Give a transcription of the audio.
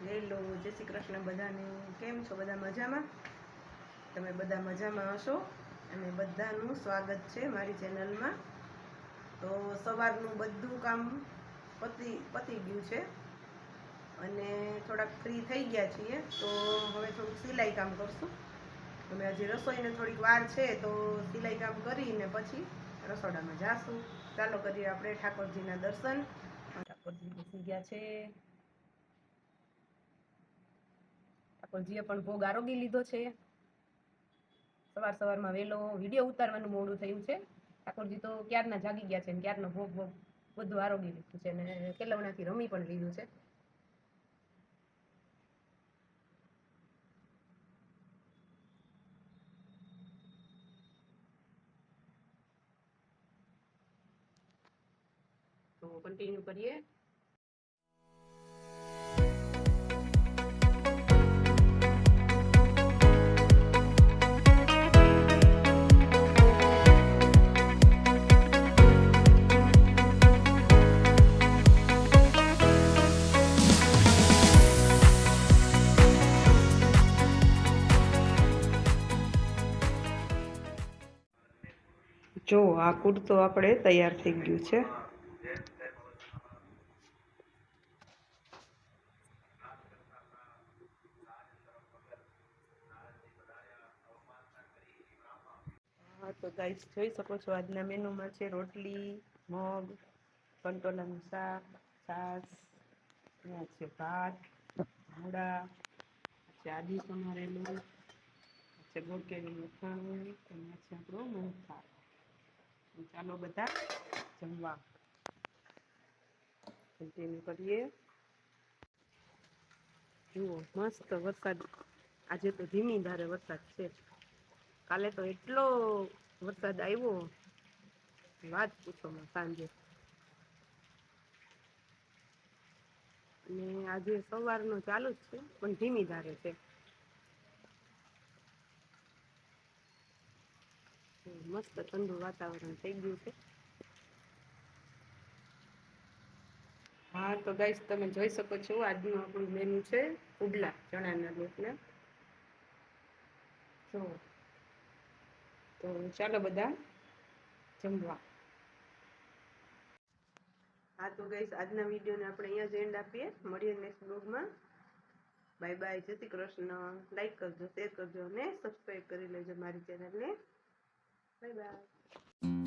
Hello, જય શ્રી કૃષ્ણ બધાને. કેમ છો? બધા મજામાં? તમે બધા મજામાં હશો અને બધાનું સ્વાગત છે મારી ચેનલમાં. તો સવારનું બધું કામ પતી ગયું છે અને થોડાક ફ્રી થઈ ગયા છીએ. તો હવે થોડુંક સિલાઈ કામ કરશું. અમે હજી રસોઈને થોડીક વાર છે, તો સિલાઈ કામ કરીને પછી રસોડામાં જાશું. ચાલો કરીએ આપણે ઠાકોરજીના દર્શન. ઠાકોરજી બેસી ગયા છે. ઠાકોરજીએ પણ ભોગ આરોગી લીધો છે. સવારમાં વહેલો વિડીયો ઉતારવાનું મોડું થયું છે. ઠાકોરજી તો ક્યારના જાગી ગયા છે ને ક્યારનો ભોગ બધું આરોગી લીધું છે અને કેલવણાથી રમી પણ લીધું છે. તો કન્ટિન્યુ કરીએ. જો આ કુર્તો આપણે તૈયાર થઈ ગયું છે. હા તો ગાઈસ જોઈ શકો છો, આજના મેનુમાં છે રોટલી, મગ, કંટોલાનું શાક, છાશ, અહીંયા છે ભાત, મૂળા, છે આદુ સમારેલું, છે ગોટકેરીનું અથાણું, અહીંયા છે આપણો મોહનથાળ. ચાલો બધા જમવા. કન્ટિન્યુ કરીએ. જુઓ મસ્ત વરસાદ, આજે તો ધીમી ધારે વરસાદ છે. કાલે તો એટલો વરસાદ આવ્યો, વાત પૂછોમાં સાંજે. અને આજે સવારનો ચાલુ જ છે પણ ધીમી ધારે છે. મસ્ત ઠંડુ વાતાવરણ થઈ ગયું છે. હા તો ગાઈસ તમે જોઈ શકો છો, આજનું આપણું મેનુ છે પુડલા ચણાના લોટના. જો તો ચાલો બધા જમવા. હા તો ગાઈસ આજના વિડીયોને આપણે અહીંયા જ એન્ડ આપીએ. મળીએ નેક્સ્ટ બ્લોગમાં. બાય બાય, જય શ્રી કૃષ્ણ. લાઈક કરજો, શેર કરજો અને સબસ્ક્રાઈબ કરી લેજો મારી ચેનલને. Bye bye.